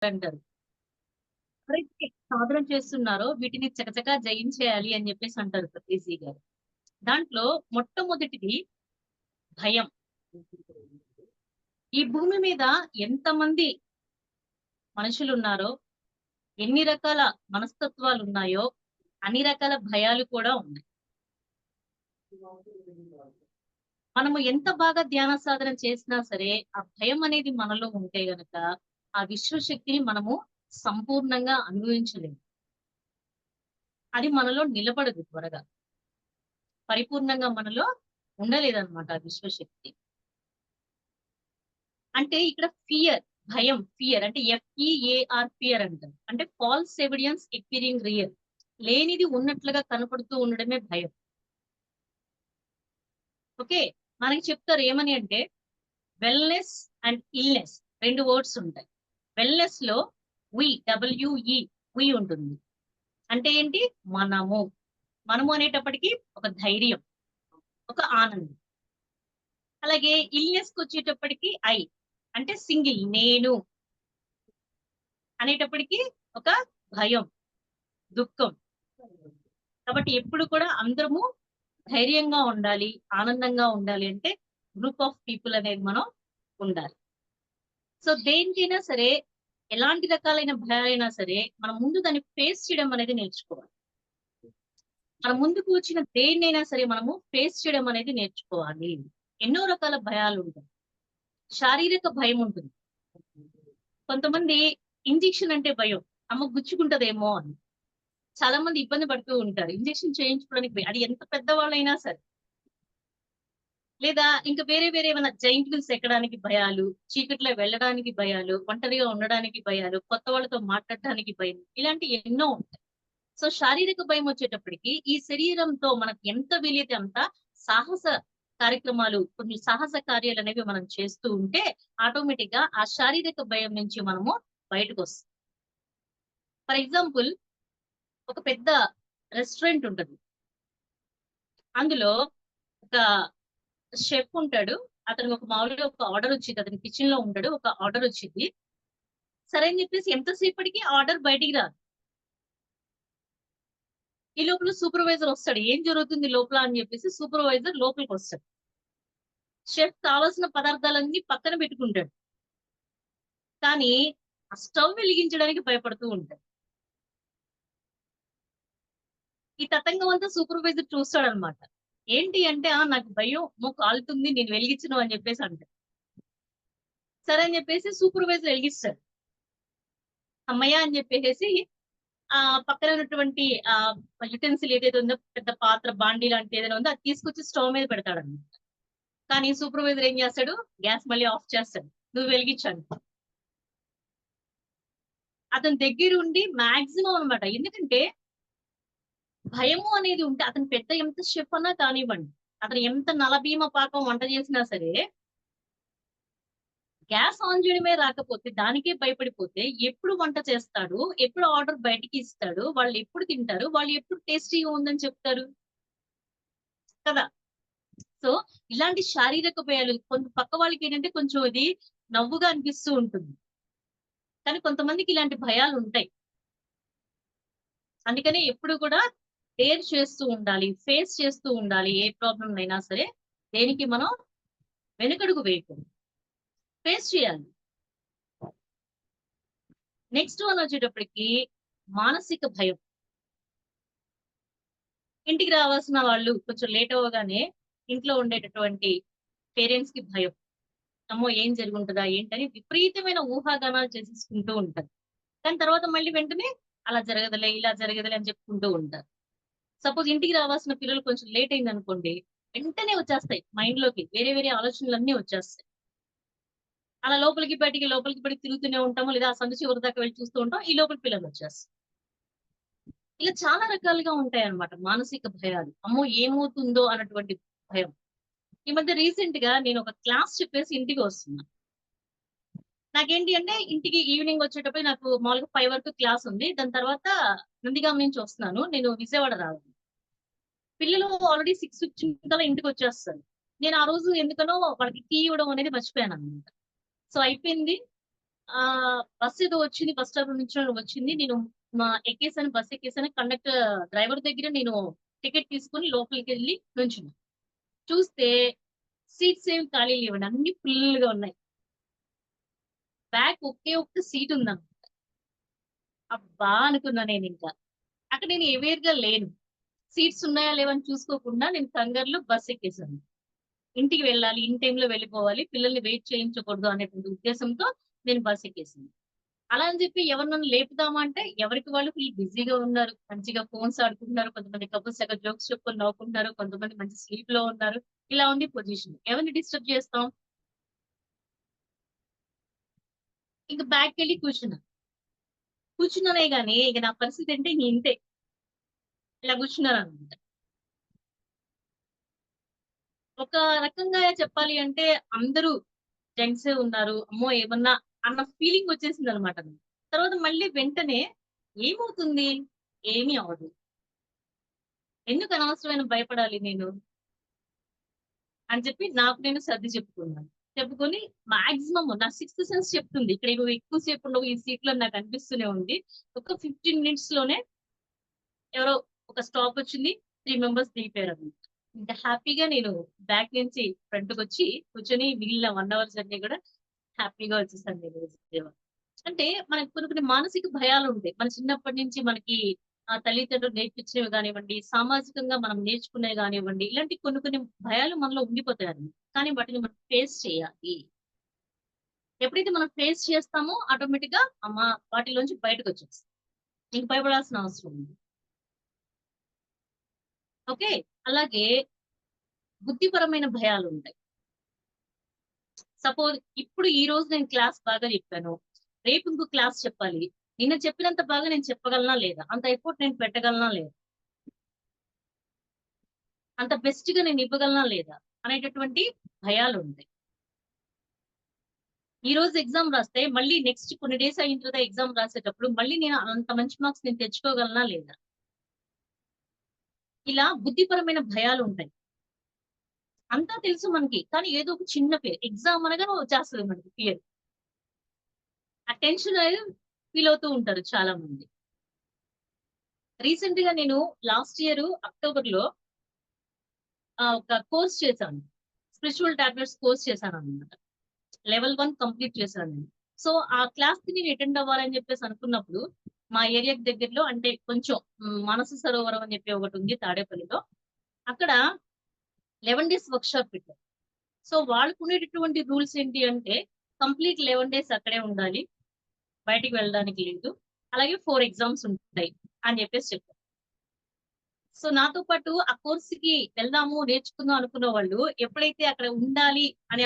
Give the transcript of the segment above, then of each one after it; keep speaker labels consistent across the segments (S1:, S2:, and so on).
S1: అంటారు. ఎవరైతే సాధన చేస్తున్నారో వీటిని చకచకా జయించేయాలి అని చెప్పేసి అంటారు ఈజీ గారు. దాంట్లో మొట్టమొదటిది భయం. ఈ భూమి మీద ఎంతమంది మనుషులున్నారో, ఎన్ని రకాల మనస్తత్వాలున్నాయో, అన్ని రకాల భయాలు కూడా ఉన్నాయి. మనము ఎంత బాగా ధ్యాన సాధన చేసినా సరే, ఆ భయం అనేది మనలో ఉంటే గనక, ఆ విశ్వశక్తిని మనము సంపూర్ణంగా అనుభవించలేము. అది మనలో నిలబడదు త్వరగా. పరిపూర్ణంగా మనలో ఉండలేదన్నమాట ఆ విశ్వశక్తి. అంటే ఇక్కడ భయం, ఫియర్ అంటే FEAR ఫియర్ అంటారు. అంటే ఫాల్స్ ఎవిడెన్స్ అపియరింగ్ రియల్. లేనిది ఉన్నట్లుగా కనపడుతూ ఉండడమే భయం. ఓకే. మనకి చెప్తారు ఏమని అంటే వెల్‌నెస్ అండ్ ఇల్‌నెస్ 2 వర్డ్స్ ఉంటాయి. వెల్‌నెస్ లో WE వి ఉంటుంది. అంటే ఏంటి? మనము. మనము అనేటప్పటికి ఒక ధైర్యం, ఒక ఆనందం. అలాగే ఇల్‌నెస్‌కొచ్చేటప్పటికి అంటే సింగిల్ నేను అనేటప్పటికి ఒక భయం, దుఃఖం. కాబట్టి ఎప్పుడు కూడా అందరము ధైర్యంగా ఉండాలి, ఆనందంగా ఉండాలి అంటే గ్రూప్ ఆఫ్ పీపుల్ అనేది మనం ఉండాలి. సో దేనికైనా సరే, ఎలాంటి రకాలైన భయాలైనా సరే, మనం ముందు దాన్ని ఫేస్ చేయడం అనేది నేర్చుకోవాలి. మన ముందుకు వచ్చిన దేన్నైనా సరే మనము ఫేస్ చేయడం అనేది నేర్చుకోవాలి. ఎన్నో రకాల భయాలుంటాయి. శారీరక భయం ఉంటుంది. కొంతమంది ఇంజెక్షన్ అంటే భయం. అమ్మ గుచ్చుకుంటదేమో అని. చాలా మంది ఇబ్బంది పడుతూ ఉంటారు. ఇంజెక్షన్ చేయించుకోవడానికి అది ఎంత పెద్దవాళ్ళైనా సరే. లేదా ఇంకా వేరే వేరే ఏమైనా జైంట్ వీల్స్ ఎక్కడానికి భయాలు, చీకట్లో వెళ్ళడానికి భయాలు, ఒంటరిగా ఉండడానికి భయాలు, కొత్త వాళ్ళతో మాట్లాడడానికి భయం. ఇలాంటివి ఎన్నో ఉంటాయి. సో శారీరక భయం వచ్చేటప్పటికి ఈ శరీరంతో మనకు ఎంత వీలైతే అంత సాహస కార్యక్రమాలు, కొన్ని సాహస కార్యాలు అనేవి మనం చేస్తూ ఉంటే ఆటోమేటిక్ గా ఆ శారీరక భయం నుంచి మనము బయటకు వస్తాం. ఫర్ ఎగ్జాంపుల్ ఒక పెద్ద రెస్టారెంట్ ఉంటది. అందులో ఒక షెఫ్ ఉంటాడు. అతనికి ఒక మామూలుగా ఒక ఆర్డర్ వచ్చింది. అతని కిచెన్ లో ఉంటాడు. ఒక ఆర్డర్ వచ్చింది. సరే అని చెప్పేసి ఎంతసేపటికి ఆర్డర్ బయటికి రాదు. ఈ లోపల సూపర్వైజర్ వస్తాడు. ఏం జరుగుతుంది లోపల అని చెప్పేసి సూపర్వైజర్ లోపలికి వస్తాడు. షెఫ్ కావాల్సిన పదార్థాలన్నీ పక్కన పెట్టుకుంటాడు. కానీ ఆ స్టవ్ వెలిగించడానికి భయపడుతూ ఉంటాడు. ఈ తతంగం అంతా సూపర్వైజర్ చూస్తాడనమాట. ఏంటి అంటే నాకు భయం, కాలుతుంది, నేను వెలిగించను అని చెప్పేసి అంటాడు. సరే అని చెప్పేసి సూపర్వైజర్ వెలిగిస్తాడు. అమ్మయ్య అని చెప్పేసి ఆ పక్కన ఉన్నటువంటి ఆ యుటెన్సిల్ ఏదైతే ఉందో, పెద్ద పాత్ర బాండీ లాంటి ఏదైనా ఉందో అది తీసుకొచ్చి స్టవ్ మీద పెడతాడన్నమాట. కానీ సూపర్వైజర్ ఏం చేస్తాడు? గ్యాస్ మళ్ళీ ఆఫ్ చేస్తాడు. నువ్వు వెలిగించాను. అతని దగ్గర ఉండి మాక్సిమం అనమాట. ఎందుకంటే భయము అనేది ఉంటే అతను పెద్ద ఎంత షెఫ్ అన్నా కానివ్వండి, అతను ఎంత నలభీమ పాకం వంట చేసినా సరే, గ్యాస్ ఆన్ చేయడమే రాకపోతే దానికే భయపడిపోతే ఎప్పుడు వంట చేస్తాడు, ఎప్పుడు ఆర్డర్ బయటికి ఇస్తాడు, వాళ్ళు ఎప్పుడు తింటారు, వాళ్ళు ఎప్పుడు టేస్టీగా ఉందని చెప్తారు కదా. సో ఇలాంటి శారీరక భయాలు కొంత పక్క వాళ్ళకి ఏంటంటే కొంచెం ఇది నవ్వుగా అనిపిస్తూ ఉంటుంది. కానీ కొంతమందికి ఇలాంటి భయాలు ఉంటాయి. అందుకని ఎప్పుడు కూడా డేర్ చేస్తూ ఉండాలి, ఫేస్ చేస్తూ ఉండాలి. ఏ ప్రాబ్లం అయినా సరే దేనికి మనం వెనుకడుగు వేయకూడదు, ఫేస్ చేయాలి. నెక్స్ట్ వన్ వచ్చేటప్పటికి మానసిక భయం. ఇంటికి రావాల్సిన వాళ్ళు కొంచెం లేట్ అవ్వగానే ఇంట్లో ఉండేటటువంటి పేరెంట్స్ కి భయం. అమ్మో ఏం జరుగుంటుందా ఏంటని విపరీతమైన ఊహాగానాలు చేసేసుకుంటూ ఉంటారు. కానీ తర్వాత మళ్ళీ వెంటనే అలా జరగదులే, ఇలా జరగదులే అని చెప్పుకుంటూ ఉంటారు. సపోజ్ ఇంటికి రావాల్సిన పిల్లలు కొంచెం లేట్ అయింది అనుకోండి, వెంటనే వచ్చేస్తాయి మైండ్ లోకి వేరే వేరే ఆలోచనలన్నీ వచ్చేస్తాయి. అలా లోపలికి బయటికి తిరుగుతూనే ఉంటాము, లేదా ఆ సందు చివరి దాకా వెళ్ళి చూస్తూ ఉంటాం. ఈ లోపల పిల్లలు వచ్చేస్తాయి. ఇలా చాలా రకాలుగా ఉంటాయన్నమాట మానసిక భయాలు. అమ్మో ఏమవుతుందో అన్నటువంటి భయం. ఈ మధ్య రీసెంట్ గా నేను ఒక క్లాస్ చెప్పేసి ఇంటికి వస్తున్నా. నాకేంటి అంటే ఇంటికి ఈవినింగ్ వచ్చేటప్పుడు నాకు మామూలుగా 5 వరకు క్లాస్ ఉంది. దాని తర్వాత నందిగామ నుంచి వస్తున్నాను. నేను విజయవాడ రావాలి. పిల్లలు ఆల్రెడీ 6:15 కల్లా ఇంటికొచ్చేస్తారు. నేను ఆ రోజు ఎందుకనో వాళ్ళకి కీ ఇవ్వడం అనేది మర్చిపోయానన్నమాట. సో అయిపోయింది. బస్ ఏదో వచ్చింది. బస్ స్టాప్ నుంచి వచ్చింది. నేను ఎక్కేసాను. బస్ ఎక్కేసాను. కండక్టర్ డ్రైవర్ దగ్గర నేను టికెట్ తీసుకొని లోపలికెళ్ళి నుంచున్నా. చూస్తే సీట్స్ ఏమి ఖాళీ లేవండి. అన్ని ఫుల్‌గా ఉన్నాయి. బ్యాక్ ఒకే ఒక్క సీట్ ఉందన్నమాట. అబ్బా! అనుకున్నా నేనింకా. అక్కడ నేను అవేర్‌గా లేను. సీట్స్ ఉన్నాయా లేవా అని చూసుకోకుండా నేను కంగారులో బస్ ఎక్కేసాను. ఇంటికి వెళ్ళాలి. ఇన్ టైమ్‌లో వెళ్ళిపోవాలి. పిల్లల్ని వెయిట్ చేయించకూడదు అనేటువంటి ఉద్దేశంతో నేను బస్ ఎక్కేసాను. అలా అని చెప్పి ఎవరినన్నా లేపుదామా అంటే ఎవరికి వాళ్ళు ఫుల్ బిజీగా ఉన్నారు. మంచిగా ఫోన్స్ ఆడుకుంటున్నారు. కొంతమంది కపుల్స్ చక్కగా జోక్స్ చెప్పుకొని నవ్వుకుంటున్నారు. కొంతమంది మంచి స్లీప్‌లో ఉన్నారు. ఇలా ఉంది పొజిషన్. ఎవరిని డిస్టర్బ్ చేస్తాం? ఇంక బ్యాక్‌కెళ్ళి కూర్చున్నా. కూర్చున్నానే గాని ఇక నా పరిస్థితి అంటే ఇంక ఇంతే. ఇలా కూర్చున్నాననమాట. ఒక రకంగా చెప్పాలి అంటే అందరూ జెంట్సే ఉన్నారు. అమ్మో! ఏమన్నా అన్న ఫీలింగ్ వచ్చేసిందనమాట నాకు. తర్వాత మళ్ళీ వెంటనే ఏమవుతుంది? ఏమీ అవ్వదు. ఎందుకు అనవసరమైన భయపడాలి నేను? అని చెప్పి నాకు నేను సర్ది చెప్పుకున్నాను. చెప్పుకొని మాక్సిమం నా సిక్స్త్ సెన్స్ చెప్తుంది. ఇక్కడ నువ్వు ఎక్కువ సేపు ఉండవు ఈ సీట్‌లో అని నాకు అనిపిస్తూనే ఉంది. ఒక 15 మినిట్స్‌లోనే ఎవరో ఒక స్టాప్ వచ్చింది. 3 మెంబర్స్ దిగిపోయారన్నమాట. ఇంకా హ్యాపీగా నేను బ్యాక్ నుంచి ఫ్రంట్‌కొచ్చి కూర్చొని మిగిలిన 1 అవర్ జర్నీ కూడా హ్యాపీగా వచ్చేసాను నేను విజయవాడ. అంటే మనకు కొన్ని కొన్ని మానసిక భయాలుంటాయి. మన చిన్నప్పటి నుంచి మనకి తల్లిదండ్రులు నేర్పించినవి గానివ్వండి, సామాజికంగా మనం నేర్చుకునేవి గానివ్వండి, ఇలాంటి కొన్ని కొన్ని భయాలు మనలో ఉండిపోతాయండి. కానీ వాటిని మనం ఫేస్ చేయాలి. ఎప్పుడైతే మనం ఫేస్ చేస్తామో ఆటోమేటిక్‌గా వాటిలోంచి బయటకొచ్చేస్తాం. ఇంక భయపడాల్సిన అవసరం ఉంది. ఓకే. అలాగే బుద్ధిపరమైన భయాలుంటాయి. సపోజ్ ఇప్పుడు ఈ రోజు నేను క్లాస్ బాగా చెప్పాను. రేపు ఇంకో క్లాస్ చెప్పాలి. నిన్న చెప్పినంత బాగా నేను చెప్పగలనా లేదా? అంత ఎఫర్ట్ నేను పెట్టగలనా లేదా? అంత బెస్ట్‌గా నేను ఇవ్వగలనా లేదా? అనేటటువంటి భయాలుంటాయి. ఈరోజు ఎగ్జామ్ రాస్తే మళ్ళీ నెక్స్ట్ కొన్ని డేస్ అయిన తర్వాత ఎగ్జామ్ రాసేటప్పుడు మళ్ళీ నేను అంత మంచి మార్క్స్ నేను తెచ్చుకోగలనా లేదా? ఇలా బుద్ధిపరమైన భయాలుంటాయి. అంతా తెలుసు మనకి. కానీ ఏదో ఒక చిన్న ఫియర్. ఎగ్జామ్ అనగానే వచ్చేస్తది మనకి ఫియర్. ఆ టెన్షన్ అనేది ఫీల్ అవుతూ ఉంటారు చాలా మంది. రీసెంట్‌గా నేను లాస్ట్ ఇయర్ అక్టోబర్‌లో ఒక కోర్స్ చేశాను. స్పిరిచ్యువల్ టాబ్లెట్స్ కోర్స్ చేశానన్నమాట. లెవెల్ 1 కంప్లీట్ చేశాను నేను. సో, ఆ క్లాస్‌కి నేను అటెండ్ అవ్వాలని చెప్పేసి అనుకున్నప్పుడు, మా ఏరియాకి దగ్గరలో అంటే కొంచెం మానస సరోవరం అని చెప్పి ఒకటుంది తాడేపల్లిలో. అక్కడ 11 డేస్ వర్క్‌షాప్ పెట్టారు. సో, వాళ్ళకున్నటువంటి రూల్స్ ఏంటి అంటే, కంప్లీట్ 11 డేస్ అక్కడే ఉండాలి. బయటికి వెళ్ళడానికి లేదు. అలాగే 4 ఎగ్జామ్స్ ఉంటాయి అని చెప్పేసి చెప్పారు. సో, నాతో పాటు ఆ కోర్స్‌కి వెళ్దాము, నేర్చుకుందాం అనుకున్న వాళ్ళు ఎప్పుడైతే అక్కడ ఉండాలి అని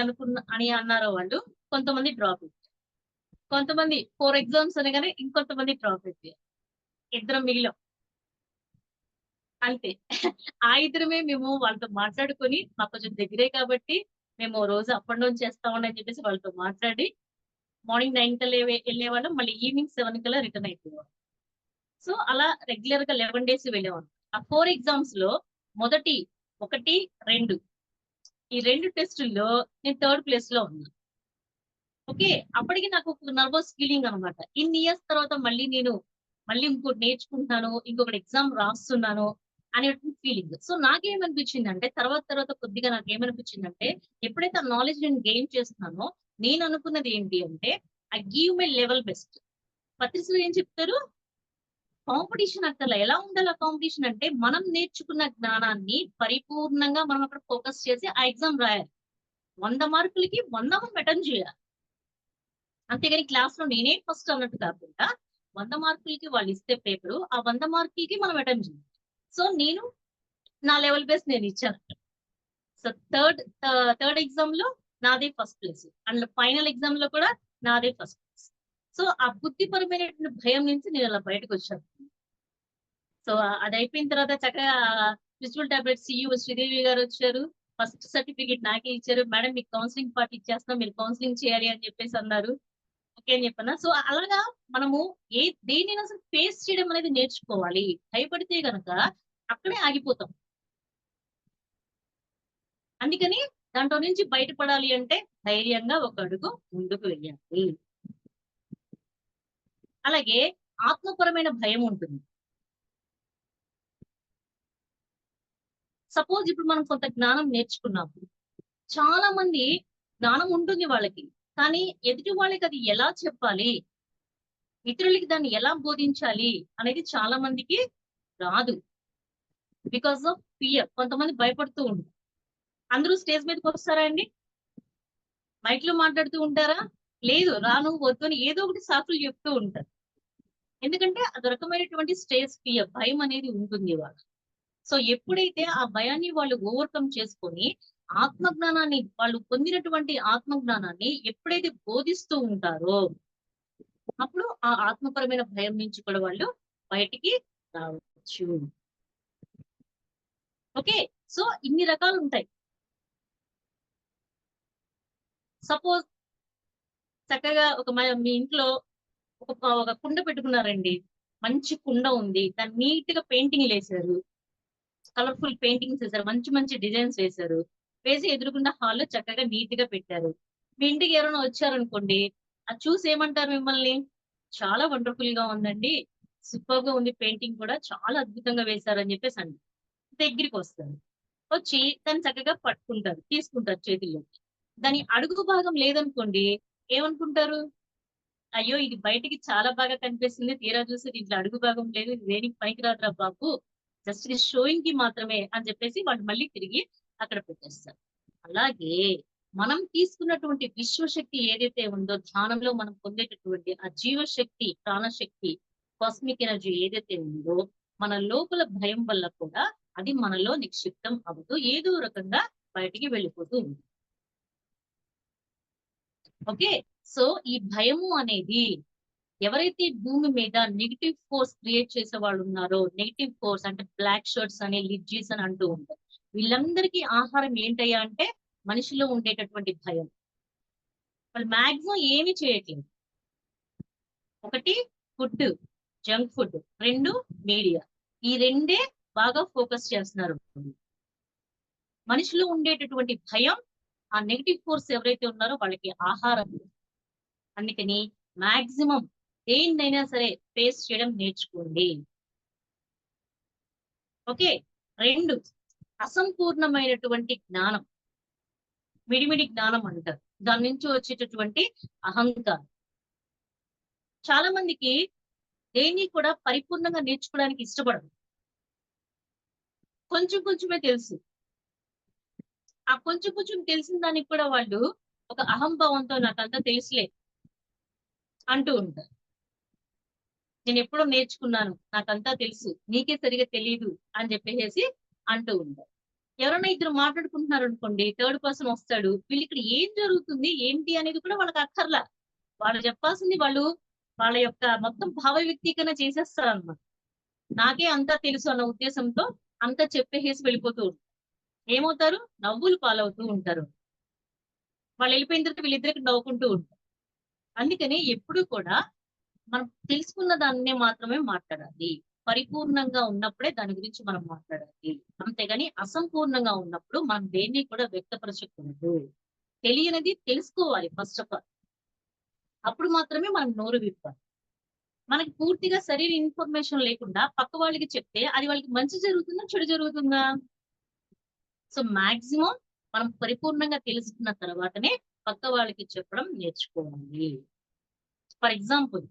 S1: అన్నారో వాళ్ళు కొంతమంది డ్రాప్ అయిపోయారు. కొంతమంది 4 ఎగ్జామ్స్ అనగానే ఇంకొంతమంది డ్రాప్ అయిపోయారు. ఇద్దరం మిగిలాం. అంతే. ఆ ఇద్దరమే మేము వాళ్ళతో మాట్లాడుకొని మాకు కొంచెం దగ్గరే కాబట్టి మేము రోజు అప్ అండ్ డౌన్ చేస్తామండి అని చెప్పేసి వాళ్ళతో మాట్లాడి మార్నింగ్ 9 కల్లా ఎళ్ళేవాళ్ళం. మళ్ళీ ఈవినింగ్ 7 కల్లా రిటర్న్ అయిపోయేవాళ్ళం. సో, అలా రెగ్యులర్‌గా 11 డేస్ వెళ్ళేవాళ్ళం. ఆ 4 ఎగ్జామ్స్‌లో మొదటి 1, 2 ఈ 2 టెస్టుల్లో నేను థర్డ్ ప్లేస్‌లో ఉన్నా. ఓకే. అప్పటికి నాకు ఒక నర్వస్ ఫీలింగ్ అనమాట. ఇన్ని ఇయర్స్ తర్వాత మళ్ళీ ఇంకోటి నేర్చుకుంటున్నాను. ఇంకొకటి ఎగ్జామ్ రాస్తున్నాను అనేటువంటి ఫీలింగ్. సో, నాకేమనిపించిందంటే తర్వాత కొద్దిగా నాకేమనిపించిందంటే ఎప్పుడైతే ఆ నాలెడ్జ్ నేను గెయిన్ చేస్తున్నానో నేను అనుకున్నది ఏంటి అంటే I give my level best. పత్రికలో ఏం చెప్తారు? కాంపిటీషన్ అక్కర్లా. ఎలా ఉండాలి ఆ కాంపిటీషన్ అంటే మనం నేర్చుకున్న జ్ఞానాన్ని పరిపూర్ణంగా మనం అక్కడ ఫోకస్ చేసి ఆ ఎగ్జామ్ రాయాలి. 100 మార్కులకి 100 మనం అటెంప్ట్ చేయాలి. అంతేగాని క్లాస్‌లో నేనే ఫస్ట్ అన్నట్టు కాకుండా 100 మార్కులకి వాళ్ళిస్తే పేపరు, ఆ 100 మార్కులకి మనం అటెంప్ట్ చేయాలి. సో, నేను నా లెవెల్ బేస్ నేనిచ్చాను. సో, థర్డ్ ఎగ్జామ్‌లో నాదే ఫస్ట్ ప్లేస్. అండ్ ఫైనల్ ఎగ్జామ్‌లో కూడా నాదే ఫస్ట్ ప్లేస్. సో, ఆ బుద్ధిపరమైనటువంటి భయం నుంచి నేనలా బయటకొచ్చాను. సో, అదయిపోయిన తర్వాత చక్కగా స్పిరిచ్యువల్ టాబ్లెట్స్ సీఈఓ శ్రీదేవి గారొచ్చారు. ఫస్ట్ సర్టిఫికేట్ నాకే ఇచ్చారు. మేడం మీకు కౌన్సెలింగ్ పార్ట్ ఇచ్చేస్తున్నాం. మీరు కౌన్సెలింగ్ చేయాలి అని చెప్పేసన్నారు. ఓకే అని చెప్పనా. సో, అలాగా మనము దేన్నైనా అసలు ఫేస్ చేయడం అనేది నేర్చుకోవాలి. భయపడితే గనక అక్కడే ఆగిపోతాం. అందుకని దాంట్లో నుంచి బయటపడాలి అంటే ధైర్యంగా ఒక అడుగు ముందుకు వెయ్యాలి. అలాగే ఆత్మపరమైన భయం ఉంటుంది. సపోజ్ ఇప్పుడు మనం కొంత జ్ఞానం నేర్చుకున్నాము. చాలా మంది జ్ఞానం ఉంటుంది వాళ్ళకి. కానీ ఎదుటి వాళ్ళకి అది ఎలా చెప్పాలి? ఇతరులకి దాన్ని ఎలా బోధించాలి? అనేది చాలా మందికి రాదు. Because of fear. కొంతమంది భయపడుతూ ఉంటారు. అందరూ స్టేజ్ మీదకొస్తారా అండి? మైక్‌లో మాట్లాడుతూ ఉంటారా? లేదు. రాను, వద్దు అని ఏదో ఒకటి సాకులు చెప్తూ ఉంటారు. ఎందుకంటే అదొక రకమైనటువంటి స్టేజ్ ఫియర్. భయం అనేది ఉంటుంది వాళ్ళకి. సో, ఎప్పుడైతే ఆ భయాన్ని వాళ్ళు ఓవర్‌కమ్ చేసుకొని, ఆత్మజ్ఞానాన్ని వాళ్ళు పొందినటువంటి ఆత్మజ్ఞానాన్ని ఎప్పుడైతే బోధిస్తూ ఉంటారో, అప్పుడు ఆ ఆత్మపరమైన భయం నుంచి కూడా వాళ్ళు బయటికి రావచ్చు. ఓకే. సో, ఇన్ని రకాలుంటాయి. సపోజ్ చక్కగా మీ ఇంట్లో ఒక కుండ పెట్టుకున్నారండి. మంచి కుండ ఉంది. దాన్ని నీట్‌గా పెయింటింగ్‌లేసారు. కలర్‌ఫుల్ పెయింటింగ్స్ ఏసారు. మంచి మంచి డిజైన్స్ వేశారు. వేసి ఎదురుగుండా హాల్‌లో చక్కగా నీట్‌గా పెట్టారు. మీ ఇంటికి ఎవరైనా వచ్చారనుకోండి, అది చూసి ఏమంటారు మిమ్మల్ని? "చాలా వండర్‌ఫుల్‌గా ఉందండి. సూపర్‌గా ఉంది పెయింటింగ్ కూడా. చాలా అద్భుతంగా వేశారని" చెప్పేసి అంటారు. దగ్గరికొస్తారు. వచ్చి దాన్ని చక్కగా పట్టుకుంటారు. తీసుకుంటారు చేతుల్లోకి. దాని అడుగు భాగం లేదనుకోండి, ఏమనుకుంటారు? అయ్యో! ఇది బయటికి చాలా బాగా కనిపిస్తుంది. తీరా చూస్తే దీంట్లో అడుగు భాగం లేదు. ఇది దేనికి పనికిరాదురా బాబు. జస్ట్ ఇది షోయింగ్‌కి మాత్రమే అని చెప్పేసి వాళ్ళు మళ్ళీ తిరిగి అక్కడ పెట్టేస్తారు. అలాగే మనం తీసుకున్నటువంటి విశ్వశక్తి ఏదైతే ఉందో ధ్యానంలో మనం పొందేటటువంటి ఆ జీవశక్తి, ప్రాణశక్తి, కాస్మిక్ ఎనర్జీ ఏదైతే ఉందో మన లోపల భయం వల్ల కూడా అది మనలో నిక్షిప్తం అవుతూ ఏదో రకంగా బయటికి వెళ్ళిపోతూ ఉంది. ఓకే. సో, ఈ భయము అనేది ఎవరైతే భూమి మీద నెగెటివ్ ఫోర్స్ క్రియేట్ చేసేవాళ్ళున్నారో, నెగెటివ్ ఫోర్స్ అంటే బ్లాక్ షర్ట్స్ అని, లిడ్జీస్ అని అంటూ ఉంటారు. వీళ్ళందరికీ ఆహారం ఏంటయ్యా అంటే మనిషిలో ఉండేటటువంటి భయం. వాళ్ళు మాక్సిమం ఏమి చేయట్లేదు. ఒకటి ఫుడ్, జంక్ ఫుడ్. 2 మీడియా. ఈ రెండే బాగా ఫోకస్ చేస్తున్నారు. మనిషిలో ఉండేటటువంటి భయం, ఆ నెగెటివ్ ఫోర్స్ ఎవరైతే ఉన్నారో వాళ్ళకి ఆహారం. అందుకని మాక్సిమం దేన్నైనా సరే ఫేస్ చేయడం నేర్చుకోండి. ఓకే. 2 అసంపూర్ణమైనటువంటి జ్ఞానం. మిడిమిడి జ్ఞానం అంటారు. దాని నుంచి వచ్చేటటువంటి అహంకారం. చాలా మందికి దేన్ని కూడా పరిపూర్ణంగా నేర్చుకోవడానికి ఇష్టపడరు. కొంచెం కొంచెమే తెలుసు. ఆ కొంచెం కొంచెం తెలిసిన దానికి కూడా వాళ్ళు ఒక అహంభావంతో నాకంతా తెలుసులే అంటూ ఉంటారు. నేనెప్పుడో నేర్చుకున్నాను. నాకంతా తెలుసు. నీకే సరిగ్గా తెలీదు అని చెప్పేసేసి అంటూ ఉంటారు. ఎవరైనా ఇద్దరు మాట్లాడుకుంటున్నారనుకోండి, థర్డ్ పర్సన్ వస్తాడు. వీళ్ళిక్కడ ఏం జరుగుతుంది? ఏంటి? అనేది కూడా వాళ్ళకి అక్కర్లా. వాళ్ళు చెప్పాల్సింది వాళ్ళు వాళ్ళ యొక్క మొత్తం భావ వ్యక్తీకరణ చేసేస్తారన్నమాట. నాకే అంతా తెలుసు అన్న ఉద్దేశంతో అంతా చెప్పేసేసి వెళ్ళిపోతూ ఉంటారు. ఏమవుతారు? నవ్వులు పాలవుతూ ఉంటారు. వాళ్ళెళ్ళిపోయిన తర్వాత వీళ్ళిద్దరికి నవ్వుకుంటూ ఉంటారు. అందుకని ఎప్పుడు కూడా మనం తెలుసుకున్న దాన్నే మాత్రమే మాట్లాడాలి. పరిపూర్ణంగా ఉన్నప్పుడే దాని గురించి మనం మాట్లాడాలి. అంతేగాని అసంపూర్ణంగా ఉన్నప్పుడు మనం దేన్ని కూడా వ్యక్తపరచకూడదు. తెలియనిది తెలుసుకోవాలి ఫస్ట్ ఆఫ్ ఆల్. అప్పుడు మాత్రమే మనం నోరు విప్పాలి. మనకి పూర్తిగా సరైన ఇన్ఫర్మేషన్ లేకుండా పక్క వాళ్ళకి చెప్తే అది వాళ్ళకి మంచి జరుగుతుందా? చెడు జరుగుతుందా? సో, మాక్సిమం మనం పరిపూర్ణంగా తెలుసుకున్న తర్వాతనే పక్క వాళ్ళకి చెప్పడం నేర్చుకోవాలి. ఫర్ ఎగ్జాంపుల్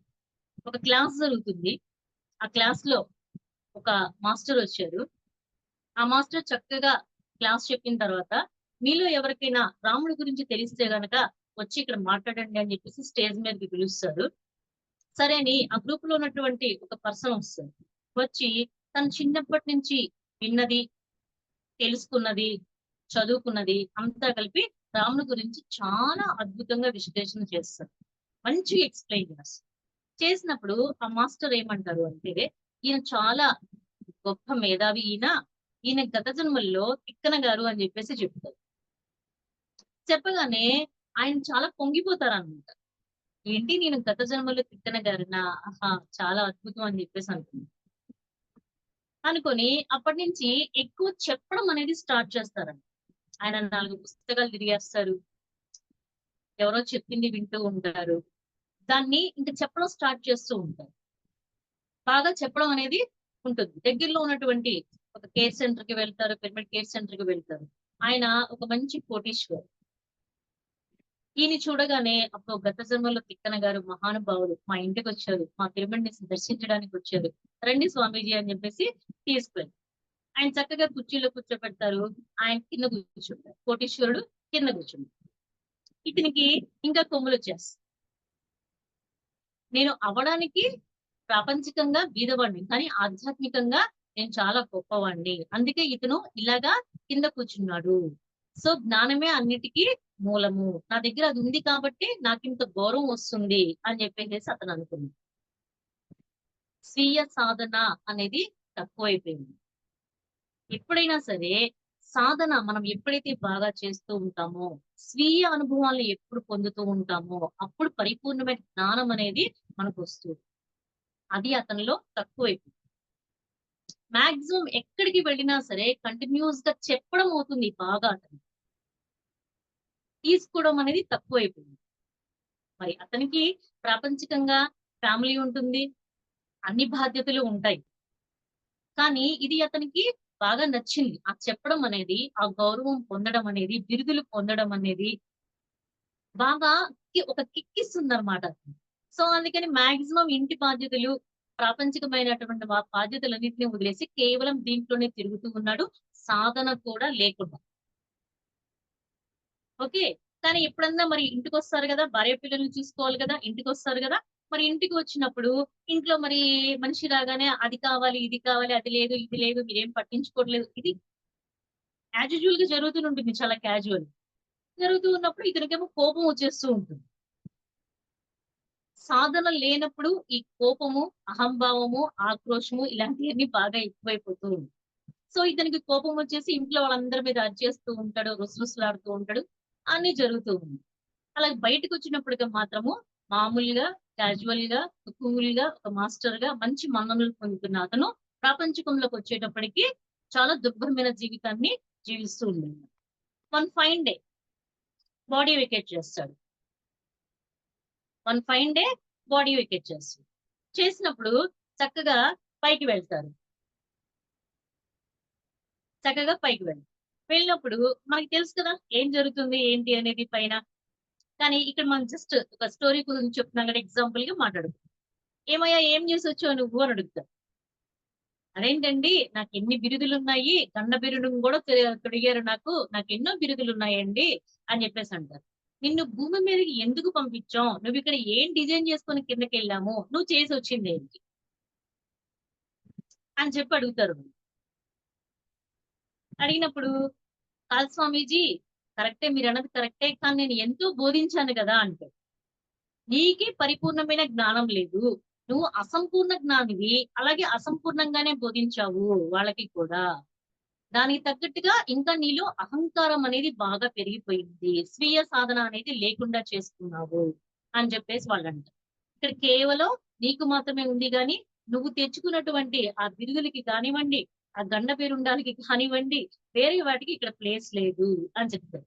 S1: ఒక క్లాస్ జరుగుతుంది. ఆ క్లాస్‌లో ఒక మాస్టరొచ్చారు. ఆ మాస్టర్ చక్కగా క్లాస్ చెప్పిన తర్వాత, మీలో ఎవరికైనా రాముడి గురించి తెలిస్తే గనక వచ్చి ఇక్కడ మాట్లాడండి అని చెప్పేసి స్టేజ్ మీదకి పిలుస్తారు. సరే అని ఆ గ్రూప్‌లో ఉన్నటువంటి ఒక పర్సన్ వస్తారు. వచ్చి తను చిన్నప్పటి నుంచి విన్నది, తెలుసుకున్నది, చదువుకున్నది అంతా కలిపి రాముడి గురించి చాలా అద్భుతంగా విశ్లేషణ చేస్తారు. మంచిగా ఎక్స్‌ప్లెయిన్ చేస్తారు. చేసినప్పుడు ఆ మాస్టర్ ఏమంటారు అంటే, "ఈయన చాలా గొప్ప మేధావి ఈయన. ఈయన గత జన్మల్లో తిక్కన గారు" అని చెప్పేసి చెప్తారు. చెప్పగానే ఆయన చాలా పొంగిపోతారనమాట. ఏంటి నేను గత జన్మలో తిక్కన గారినా? ఆహా! చాలా అద్భుతం అని చెప్పేసి అనుకున్నా. అనుకోని అప్పటినుంచి ఎక్కువ చెప్పడం అనేది స్టార్ట్ చేస్తారంట. ఆయన 4 పుస్తకాలు తిరిగేస్తారు. ఎవరో చెప్పింది వింటూ ఉంటారు. దాన్ని ఇంక చెప్పడం స్టార్ట్ చేస్తూ ఉంటారు. బాగా చెప్పడం అనేది ఉంటుంది. దగ్గరలో ఉన్నటువంటి ఒక కేర్ సెంటర్‌కి వెళ్తారు. పిరమిడ్ కేర్ సెంటర్‌కి వెళ్తారు. ఆయన ఒక మంచి కోటీశ్వరుడు. ఈయన్ని చూడగానే అబ్బో! గత జన్మలో తిక్కన గారు మహానుభావులు మా ఇంటికొచ్చారు. మా పిరమిడ్‌ని దర్శించడానికొచ్చారు. రండి స్వామీజీ అని చెప్పేసి తీసుకెళ్ళి ఆయన చక్కగా కుర్చీలో కూర్చోబెడతారు. ఆయన కింద కూర్చుంటారు. కోటీశ్వరుడు కింద కూర్చుంటారు. ఇతనికి ఇంకా కొమ్ములొచ్చేస్తాయి. నేను అవ్వడానికి ప్రాపంచికంగా బీదవాడిని. కానీ ఆధ్యాత్మికంగా నేను చాలా గొప్పవాడిని. అందుకే ఇతను ఇలాగా కింద కూర్చున్నాడు. సో, జ్ఞానమే అన్నిటికి మూలము. నా దగ్గర అది ఉంది కాబట్టి నాకింత గౌరవం వస్తుంది అని చెప్పేసేసి అతను అనుకున్నాడు. స్వీయ సాధన అనేది తక్కువైపోయింది. ఎప్పుడైనా సరే సాధన మనం ఎప్పుడైతే బాగా చేస్తూ ఉంటామో, స్వీయ అనుభవాలను ఎప్పుడు పొందుతూ ఉంటామో, అప్పుడు పరిపూర్ణమైన జ్ఞానం అనేది మనకొస్తుంది. అది అతనిలో తక్కువైపోయింది. మాక్సిమం ఎక్కడికి వెళ్ళినా సరే కంటిన్యూయస్ గా చెప్పడం అవుతుంది బాగా అతనికి. తీసుకోవడం అనేది తక్కువైపోయింది. మరి అతనికి ప్రాపంచికంగా ఫ్యామిలీ ఉంటుంది. అన్ని బాధ్యతలు ఉంటాయి. కానీ ఇది అతనికి బాగా నచ్చింది. ఆ చెప్పడం అనేది, ఆ గౌరవం పొందడం అనేది, బిరుదులు పొందడం అనేది బాగా ఒక కిక్కిస్తుందన్నమాట. సో, అందుకని మాక్సిమం ఇంటి బాధ్యతలు, ప్రాపంచికమైనటువంటి బాధ్యతలన్నిటిని వదిలేసి కేవలం దీంట్లోనే తిరుగుతూ ఉన్నాడు. సాధన కూడా లేకుండా. ఓకే. కానీ ఎప్పుడన్నా మరి ఇంటికొస్తారు గదా! భార్య పిల్లల్ని చూసుకోవాలి గదా! ఇంటికొస్తారు గదా! మరి ఇంటికి వచ్చినప్పుడు ఇంట్లో మరి మనిషి రాగానే అది కావాలి, ఇది కావాలి, అది లేదు, ఇది లేదు, మీరేం పట్టించుకోవట్లేదు. ఇది యాజ్ యూజువల్‌గా జరుగుతూనే ఉంటుంది. చాలా క్యాజువల్. జరుగుతూ ఉన్నప్పుడు ఇతనికేమో కోపం వచ్చేస్తూ ఉంటుంది. సాధన లేనప్పుడు ఈ కోపము, అహంభావము, ఆక్రోశము ఇలాంటియన్నీ బాగా ఎక్కువైపోతూ ఉంటాయి. సో, ఇతనికి కోపం వచ్చేసి ఇంట్లో వాళ్ళందరి మీద అరిచేస్తూ ఉంటాడు. రుసరుసలాడుతూ ఉంటాడు. అన్నీ జరుగుతూ ఉన్నాయి. అలాగే బయటకొచ్చినప్పటికి మాత్రము మామూలుగా, క్యాజువల్‌గా, కూల్‌గా ఒక మాస్టర్‌గా మంచి మన్ననలు పొందుతున్న అతను ప్రాపంచికంలోకొచ్చేటప్పటికి చాలా దుర్భరమైన జీవితాన్ని జీవిస్తూ ఉన్నాడు. One fine day body vacate చేస్తాడు. One fine day body vacate చేస్తాడు. చేసినప్పుడు చక్కగా పైకి వెళ్తారు. చక్కగా పైకి వెళ్తారు. వెళ్ళినప్పుడు మనకి తెలుసు కదా! ఏం జరుగుతుంది? ఏంటి అనేది పైన. కానీ ఇక్కడ మనం జస్ట్ ఒక స్టోరీ గురించి చెప్తున్నాం కదా! ఎగ్జాంపుల్‌గా మాట్లాడుకుందాం. "ఏమయ్యా ఏం జేసొచ్చావు నువ్వు?" అని అడుగుతారు. అదేంటండి నాకెన్ని బిరుదులున్నాయి. గండ బిరుదును గూడా తొడిగారు నాకు. నాకెన్నో బిరుదులున్నాయండి అని జెప్పేసంటారు. నిన్ను భూమి మీదకి ఎందుకు పంపించాం? నువ్విక్కడ ఏం డిజైన్ చేసుకొని కిందకెళ్ళాము? నువ్వు చేసొచ్చిందేంటి? అని చెప్పి అడుగుతారు. అడిగినప్పుడు కాదు స్వామీజీ కరెక్టే మీరన్నది కరెక్టే. కానీ నేను ఎంతో బోధించాను గదా! అంటాడు. నీకే పరిపూర్ణమైన జ్ఞానం లేదు. నువ్వు అసంపూర్ణ జ్ఞానివి. అలాగే అసంపూర్ణంగానే బోధించావు వాళ్ళకి కూడా. దానికి తగ్గట్టుగా ఇంకా నీలో అహంకారం అనేది బాగా పెరిగిపోయింది. స్వీయ సాధన అనేది లేకుండా చేసుకున్నావు అని చెప్పేసి వాళ్ళంటారు. ఇక్కడ కేవలం నీకు మాత్రమే ఉంది గానీ, నువ్వు తెచ్చుకున్నటువంటి ఆ బిరుదులకి కానివ్వండి, ఆ గండ పేరుండానికి కానివ్వండి, వేరే వాటికి ఇక్కడ ప్లేస్ లేదు అని చెప్తారు.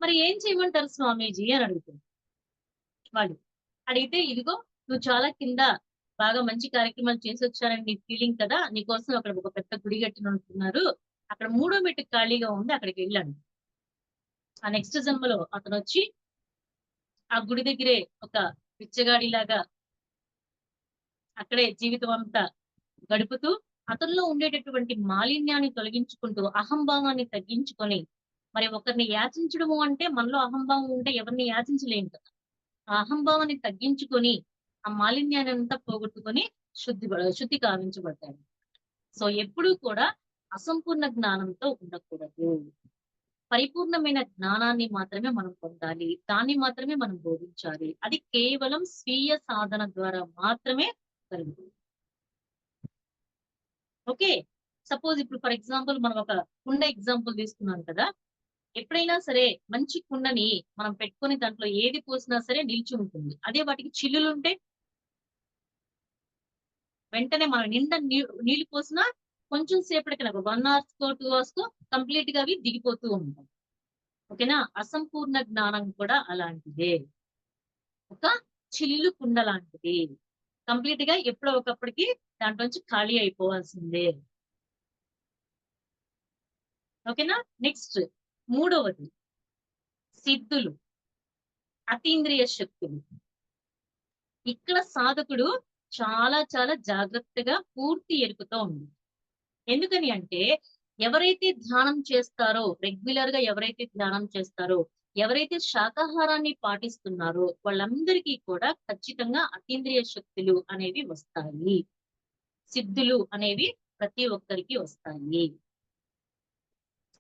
S1: మరి ఏం చేయమంటారు స్వామీజీ అని అడుగుతారు వాళ్ళు. అడిగితే ఇదిగో నువ్వు చాలా కింద బాగా మంచి కార్యక్రమాలు చేసొచ్చానని నీ ఫీలింగ్ కదా! నీకోసం అక్కడ ఒక పెద్ద గుడి కట్టినట్టున్నారు. అక్కడ మూడో మెట్టు ఖాళీగా ఉంది అక్కడికెళ్ళండి. ఆ నెక్స్ట్ జన్మలో అతనొచ్చి ఆ గుడి దగ్గరే ఒక బిచ్చగాడిలాగా అక్కడే జీవితం అంతా గడుపుతూ అతనిలో ఉండేటటువంటి మాలిన్యాన్ని తొలగించుకుంటూ, అహంభావాన్ని తగ్గించుకొని, మరి ఒకరిని యాచించడము అంటే మనలో అహంభావం ఉంటే ఎవరిని యాచించలేం కదా! ఆ అహంభావాన్ని తగ్గించుకొని, ఆ మాలిన్యాన్నంతా పోగొట్టుకొని శుద్ధి కావించబడ్డాడు. సో, ఎప్పుడూ కూడా అసంపూర్ణ జ్ఞానంతో ఉండకూడదు. పరిపూర్ణమైన జ్ఞానాన్ని మాత్రమే మనం పొందాలి. దాన్ని మాత్రమే మనం బోధించాలి. అది కేవలం స్వీయ సాధన ద్వారా మాత్రమే కలుగుతుంది. ఓకే. సపోజ్ ఇప్పుడు ఫర్ ఎగ్జాంపుల్ మనం ఒక కుండ ఎగ్జాంపుల్ తీసుకున్నాం కదా! ఎప్పుడైనా సరే మంచి కుండని మనం పెట్టుకొని దాంట్లో ఏది పోసినా సరే నిల్చుంటుంది. అదే వాటికి చిల్లులుంటే వెంటనే మనం నిండా నీళ్లు పోసినా కొంచెం సేపటికి ఒక 1 అవర్స్‌కో, 2 అవర్స్‌కో కంప్లీట్‌గా అవి దిగిపోతూ ఉంటాయి. ఓకేనా? అసంపూర్ణ జ్ఞానం కూడా అలాంటిదే. ఒక చిల్లు కుండ లాంటిది. కంప్లీట్ గా ఎప్పుడో ఒకప్పటికి దాంట్లోంచి ఖాళీ అయిపోవాల్సిందే. ఓకేనా? నెక్స్ట్ మూడవది సిద్ధులు, అతీంద్రియ శక్తులు. ఇక్కడ సాధకుడు చాలా చాలా జాగ్రత్తగా పూర్తి ఎరుకతో ఉంది. ఎందుకని అంటే ఎవరైతే ధ్యానం చేస్తారో, రెగ్యులర్ గా ఎవరైతే ధ్యానం చేస్తారో, ఎవరైతే శాకాహారాన్ని పాటిస్తున్నారో వాళ్ళందరికీ కూడా ఖచ్చితంగా అతీంద్రియ శక్తులు అనేవి వస్తాయి. సిద్ధులు అనేవి ప్రతి ఒక్కరికి వస్తాయి.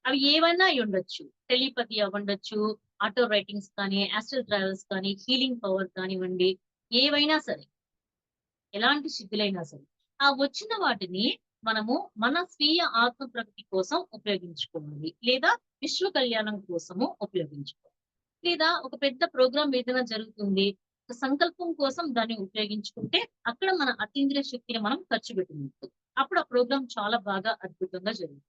S1: అవి ఏవైనా అయి ఉండొచ్చు. టెలిపతి అవ్వండొచ్చు, ఆటో రైటింగ్స్ కానీ, ఆస్ట్రల్ ట్రావెల్స్ కానీ, హీలింగ్ పవర్ కానివ్వండి, ఏవైనా సరే. ఎలాంటి సిద్ధులైనా సరే. ఆ వచ్చిన వాటిని మనము మన స్వీయ ఆత్మ ప్రగతి కోసం ఉపయోగించుకోవాలి. లేదా విశ్వ కళ్యాణం కోసము ఉపయోగించుకోవాలి. లేదా ఒక పెద్ద ప్రోగ్రామ్ ఏదైనా జరుగుతుంది. ఒక సంకల్పం కోసం దాన్ని ఉపయోగించుకుంటే అక్కడ మన అతీంద్రియ శక్తిని మనం ఖర్చు పెట్టినట్టు. అప్పుడు ఆ ప్రోగ్రామ్ చాలా బాగా అద్భుతంగా జరుగుతుంది.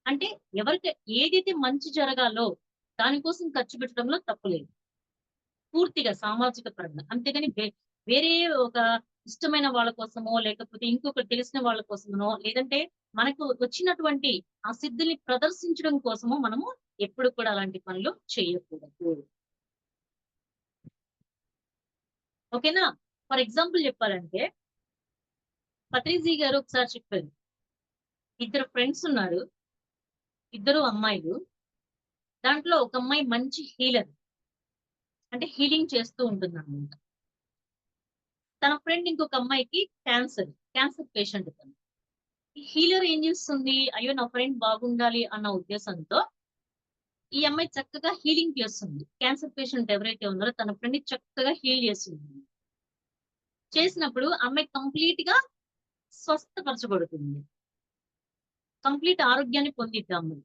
S1: అంటే ఎవరికి ఏదైతే మంచి జరగాలో దానికోసం ఖర్చు పెట్టడంలో తప్పు లేదు. పూర్తిగా సామాజిక పరంగా. అంతేగాని వేరే ఒక ఇష్టమైన వాళ్ళ కోసమో, లేకపోతే ఇంకొకటి తెలిసిన వాళ్ళ కోసమనో, లేదంటే మనకు వచ్చినటువంటి ఆ సిద్ధిని ప్రదర్శించడం కోసమో మనము ఎప్పుడు కూడా అలాంటి పనులు చేయకూడదు. ఓకేనా? ఫర్ ఎగ్జాంపుల్ చెప్పాలంటే పత్రిజీ గారు ఒకసారి చెప్పారు. ఇద్దరు ఫ్రెండ్స్ ఉన్నారు. ఇద్దరు అమ్మాయిలు. దాంట్లో ఒక అమ్మాయి మంచి హీలర్. అంటే హీలింగ్ చేస్తూ ఉంటుందన్నమాట. తన ఫ్రెండ్ ఇంకొక అమ్మాయికి క్యాన్సర్ పేషెంట్ తను. ఈ హీలర్ ఏం చేస్తుంది? అయ్యో! నా ఫ్రెండ్ బాగుండాలి అన్న ఉద్దేశంతో ఈ అమ్మాయి చక్కగా హీలింగ్ చేస్తుంది. క్యాన్సర్ పేషెంట్ ఎవరైతే ఉన్నారో తన ఫ్రెండ్‌ని చక్కగా హీల్ చేస్తుంది. చేసినప్పుడు అమ్మాయి కంప్లీట్‌గా స్వస్థపరచబడుతుంది. కంప్లీట్ ఆరోగ్యాన్ని పొందిద్ది ఆ అమ్మాయి.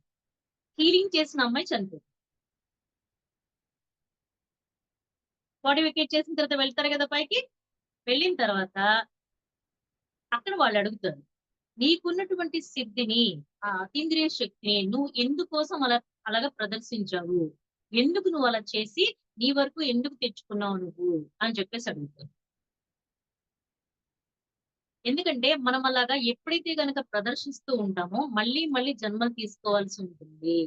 S1: హీలింగ్ చేసిన అమ్మాయి చనిపోయింది. బాడీ వెకేట్ చేసిన తర్వాత వెళ్తారు కదా పైకి. వెళ్ళిన తర్వాత అక్కడ వాళ్ళు అడుగుతారు. నీకున్నటువంటి సిద్ధిని, ఆ అతీంద్రియ శక్తిని నువ్వు ఎందుకోసం అలాగా ప్రదర్శించావు? ఎందుకు నువ్వు అలా చేసి నీ వరకు ఎందుకు తెచ్చుకున్నావు నువ్వు? అని చెప్పేసి అడుగుతారు. ఎందుకంటే మనం అలాగా ఎప్పుడైతే గనక ప్రదర్శిస్తూ ఉంటామో మళ్ళీ మళ్ళీ జన్మలు తీసుకోవాల్సి ఉంటుంది.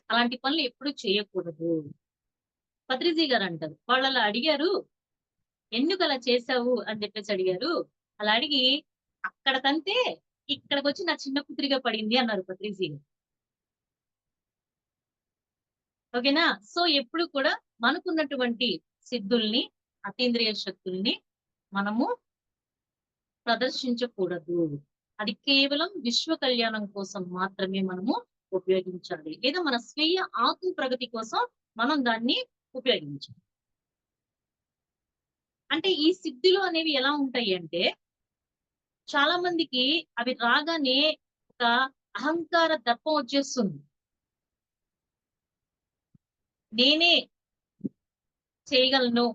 S1: అలాంటి పనులు ఎప్పుడు చేయకూడదు. పత్రిజీ గారు అంటారు. వాళ్ళలా అడిగారు. ఎందుకు అలా చేశావు అని చెప్పేసి అడిగారు. అలా అడిగి అక్కడ తంతే ఇక్కడికొచ్చి నా చిన్న కూతురిగా పడింది అన్నారు పత్రిజీ గారు. ఓకేనా? సో ఎప్పుడు కూడా మనకున్నటువంటి సిద్ధుల్ని, అతీంద్రియ శక్తుల్ని మనము ప్రదర్శించకూడదు. అది కేవలం విశ్వ కళ్యాణం కోసం మాత్రమే మనము ఉపయోగించాలి. లేదా మన స్వీయ ఆత్మ ప్రగతి కోసం మనం దాన్ని ఉపయోగించాలి. అంటే ఈ సిద్ధులు అనేవి ఎలా ఉంటాయి అంటే, చాలా మందికి అవి రాగానే ఒక అహంకార దర్పం వచ్చేస్తుంది. నేనే చేయగలను.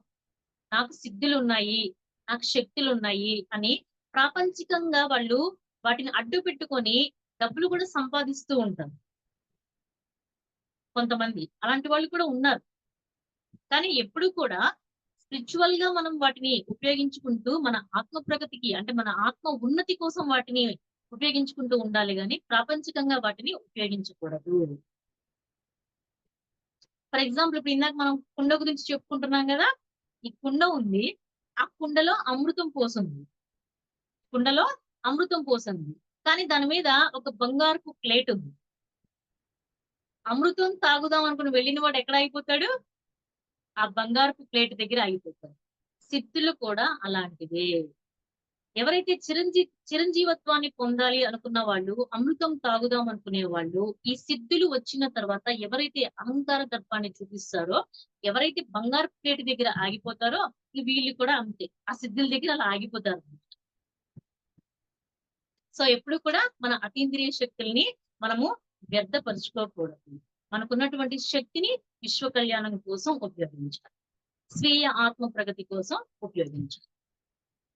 S1: నాకు సిద్ధులున్నాయి. నాకు శక్తులున్నాయి అని ప్రాపంచికంగా వాళ్ళు వాటిని అడ్డు పెట్టుకొని డబ్బులు కూడా సంపాదిస్తూ ఉంటారు. కొంతమంది. అలాంటి వాళ్ళు కూడా ఉన్నారు. కానీ ఎప్పుడు కూడా స్పిరిచువల్ గా మనం వాటిని ఉపయోగించుకుంటూ మన ఆత్మ ప్రగతికి అంటే మన ఆత్మ ఉన్నతి కోసం వాటిని ఉపయోగించుకుంటూ ఉండాలి గాని ప్రాపంచికంగా వాటిని ఉపయోగించకూడదు. ఫర్ ఎగ్జాంపుల్ ఇప్పుడు ఇందాక మనం కుండ గురించి చెప్పుకుంటున్నాం కదా! ఈ కుండ ఉంది. ఆ కుండలో అమృతం పోసుంది. కుండలో అమృతం పోసుంది. కానీ దాని మీద ఒక బంగారపు ప్లేట్ ఉంది. అమృతం తాగుదాం అనుకుని వెళ్ళిన వాడు ఎక్కడ ఆగిపోతాడు? ఆ బంగారపు ప్లేట్ దగ్గర ఆగిపోతాడు. సిద్ధులు కూడా అలాంటివే. ఎవరైతే చిరంజీవత్వాన్ని పొందాలి అనుకున్న వాళ్ళు, అమృతం తాగుదాం అనుకునే వాళ్ళు, ఈ సిద్ధులు వచ్చిన తర్వాత ఎవరైతే అహంకార దర్పాన్ని చూపిస్తారో, ఎవరైతే బంగారు ప్లేట్ దగ్గర ఆగిపోతారో, వీళ్ళు కూడా అంతే. ఆ సిద్ధుల దగ్గర అలా ఆగిపోతారు. సో ఎప్పుడు కూడా మన అతీంద్రియ శక్తుల్ని మనము వ్యర్థపరుచుకోకూడదు. మనకున్నటువంటి శక్తిని విశ్వ కళ్యాణం కోసం ఉపయోగించాలి. స్వీయ ఆత్మ ప్రగతి కోసం ఉపయోగించాలి.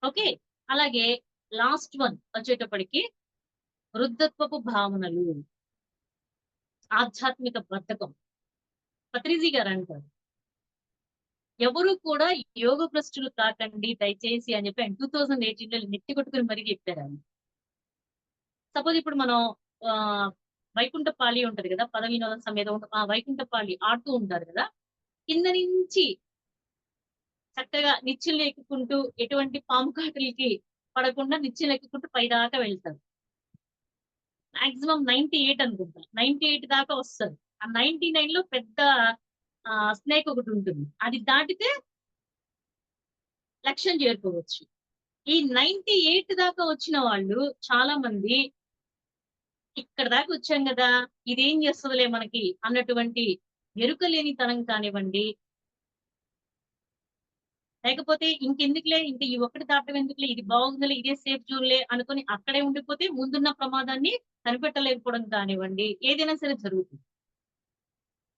S1: ఓకే. అలాగే లాస్ట్ వన్ వచ్చేటప్పటికి వృద్ధత్వపు భావనలు, ఆధ్యాత్మిక బద్ధకం. పత్రిజీ గారు అంటారు. ఎవరు కూడా యోగ భ్రష్టులు కాకండి దయచేసి అని చెప్పి ఆయన 2018లో నెట్టి కొట్టుకుని మరీ చెప్పారు ఆయన. సపోజ్ ఇప్పుడు మనం ఆ వైకుంఠపాళి ఉంటది కదా, పద వినోద సమేత ఆ వైకుంఠపాళి ఆడుతూ ఉంటారు కదా, కింద నుంచి చక్కగా నిచ్చెనలు ఎక్కుకుంటూ ఎటువంటి పాము కాటులకి పడకుండా నిచ్చెనలు ఎక్కుకుంటూ పైదాకా వెళ్తారు. మాక్సిమం 98 అనుకుంటా, 98 దాకా వస్తారు. ఆ 99 లో పెద్ద స్నేక్ ఒకటి ఉంటుంది, అది దాటితే లక్ష్యం చేరుకోవచ్చు. ఈ 98 దాకా వచ్చిన వాళ్ళు చాలా మంది ఇక్కడ దాకా వచ్చాం కదా, ఇదేం చేస్తుందిలే మనకి అన్నటువంటి ఎరుక లేనితనం కానివ్వండి, లేకపోతే ఇంకెందుకులే, ఇంక ఈ ఒక్కటి దాటం ఎందుకులే, ఇది బాగుందిలే, ఇదే సేఫ్ జోన్లే అనుకుని అక్కడే ఉండిపోతే ముందున్న ప్రమాదాన్ని కనిపెట్టలేకపోవడం కానివ్వండి, ఏదైనా సరే జరుగుతుంది.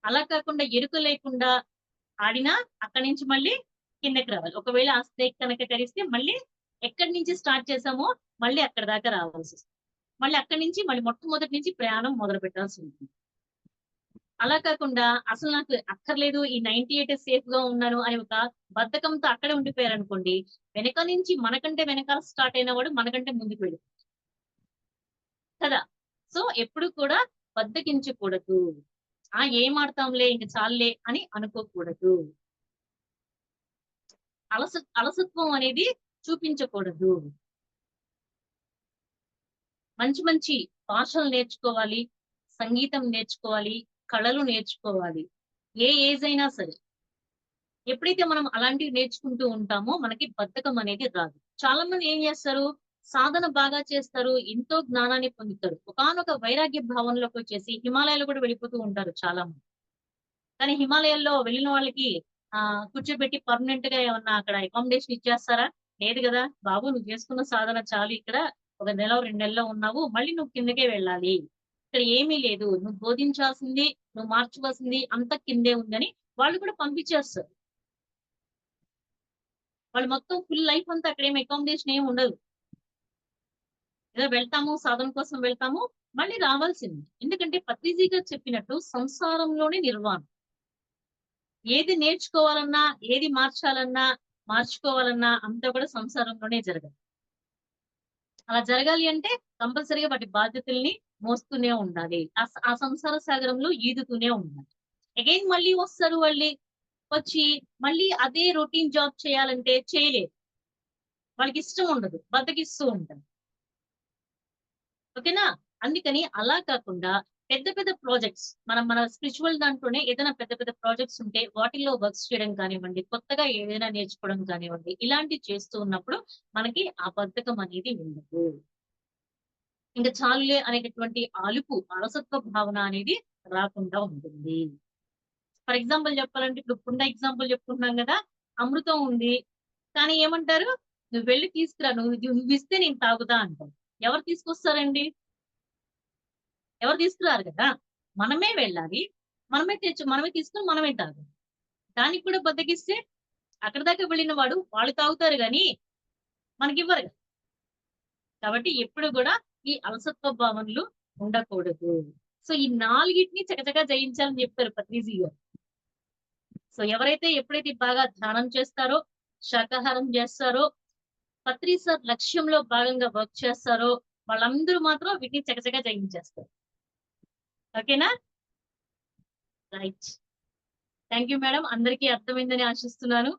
S1: అలా కాకుండా ఎరుక లేకుండా ఆడినా అక్కడి నుంచి మళ్ళీ కిందకి రావాలి. ఒకవేళ ఆ స్నేక్ కనుక కరిస్తే మళ్ళీ ఎక్కడి నుంచి స్టార్ట్ చేసామో మళ్ళీ అక్కడ దాకా రావాల్సి వస్తుంది. మళ్ళీ అక్కడి నుంచి మళ్ళీ మొట్టమొదటి నుంచి ప్రయాణం మొదలు పెట్టాల్సి ఉంటుంది. అలా కాకుండా అసలు నాకు అక్కర్లేదు, ఈ 98 సేఫ్ గా ఉన్నాను అని ఒక బద్ధకంతో అక్కడే ఉండిపోయారు అనుకోండి, వెనక నుంచి మనకంటే వెనకాల స్టార్ట్ అయిన వాడు మనకంటే ముందుకు వెళ్ళి కదా. సో ఎప్పుడు కూడా బద్దకించకూడదు. ఏం ఆడతాంలే ఇంక చాలులే అని అనుకోకూడదు. అలసత్వం అనేది చూపించకూడదు. మంచి మంచి భాషలు నేర్చుకోవాలి, సంగీతం నేర్చుకోవాలి, కళలు నేర్చుకోవాలి. ఏ ఏజ్ అయినా సరే. ఎప్పుడైతే మనం అలాంటివి నేర్చుకుంటూ ఉంటామో మనకి బద్ధకం అనేది రాదు. చాలా మంది ఏం చేస్తారు, సాధన బాగా చేస్తారు, ఎంతో జ్ఞానాన్ని పొందుతారు. ఒకానొక వైరాగ్య భావనలోకి వచ్చేసి హిమాలయాలు కూడా వెళ్ళిపోతూ ఉంటారు చాలా మంది. కానీ హిమాలయాల్లో వెళ్ళిన వాళ్ళకి కూర్చోబెట్టి పర్మనెంట్ గా ఏమన్నా అక్కడ అకామిడేషన్ ఇచ్చేస్తారా? లేదు కదా. బాబు నువ్వు చేసుకున్న సాధన చాలు, ఇక్కడ ఒక నెల 2 నెలల్లో ఉన్నావు, మళ్ళీ నువ్వు కిందకే వెళ్ళాలి. ఇక్కడ ఏమీ లేదు, నువ్వు బోధించాల్సింది, నువ్వు మార్చుకోవాల్సింది అంత కిందే ఉందని వాళ్ళు కూడా పంపించేస్తారు. వాళ్ళు మొత్తం ఫుల్ లైఫ్ అంతా అక్కడ ఏం అకామిడేషన్ ఏమి ఉండదు. ఏదో వెళ్తాము, సాధన కోసం వెళ్తాము, మళ్ళీ రావాల్సింది. ఎందుకంటే పత్రిజీ గారు చెప్పినట్టు సంసారంలోనే నిర్వాణం. ఏది నేర్చుకోవాలన్నా, ఏది మార్చాలన్నా, మార్చుకోవాలన్నా అంతా కూడా సంసారంలోనే జరగాలి. అలా జరగాలి అంటే కంపల్సరీగా వాటి బాధ్యతల్ని మోస్తూనే ఉండాలి. ఆ సంసార సాగరంలో ఈదుతూనే ఉండాలి. అగైన్ మళ్ళీ వస్తారు వచ్చి మళ్ళీ అదే రొటీన్ జాబ్ చేయాలంటే చేయలేరు. వాళ్ళకి ఇష్టం ఉండదు, బద్దకిస్తూ ఉంటారు. ఓకేనా. అందుకని అలా కాకుండా పెద్ద పెద్ద ప్రాజెక్ట్స్, మన స్పిరిచువల్ దాంట్లోనే ఏదైనా పెద్ద పెద్ద ప్రాజెక్ట్స్ ఉంటే వాటిల్లో వర్క్స్ చేయడం కానివ్వండి, కొత్తగా ఏదైనా నేర్చుకోవడం కానివ్వండి, ఇలాంటివి చేస్తూ ఉన్నప్పుడు మనకి ఆ బద్ధకం అనేది ఉండదు. ఇంకా చాలులే అనేటటువంటి అలసత్వ భావన అనేది రాకుండా ఉంటుంది. ఫర్ ఎగ్జాంపుల్ చెప్పాలంటే ఇప్పుడు కుండ ఎగ్జాంపుల్ చెప్పుకుంటున్నాం కదా, అమృతం ఉంది, కానీ ఏమంటారు, నువ్వు వెళ్ళి తీసుకురా, నువ్వు ఇస్తే నేను తాగుతా అంటావు. ఎవరు తీసుకొస్తారండి? ఎవరు తీసుకురారు కదా. మనమే వెళ్ళాలి, మనమే తీసుకొని మనమే తాగాలి. దానికి కూడా బద్దకిస్తే అక్కడ దాకా వెళ్ళిన వాళ్ళు తాగుతారు కానీ మనకివ్వరు కదా. కాబట్టి ఎప్పుడు కూడా ఈ అలసత్వ భావనలు ఉండకూడదు. సో ఈ 4టిని చకచకా జయించాలని చెప్పారు పత్రిజీ గారు. సో ఎవరైతే ఎప్పుడైతే బాగా ధ్యానం చేస్తారో, శాకాహారం చేస్తారో, పత్రి సార్ లక్ష్యంలో భాగంగా వర్క్ చేస్తారో వాళ్ళందరూ మాత్రం వీటిని చకచకా జయించేస్తారు. ఓకేనా. రైట్. థ్యాంక్ యూ మేడం, అందరికీ అర్థమైందని ఆశిస్తున్నాను.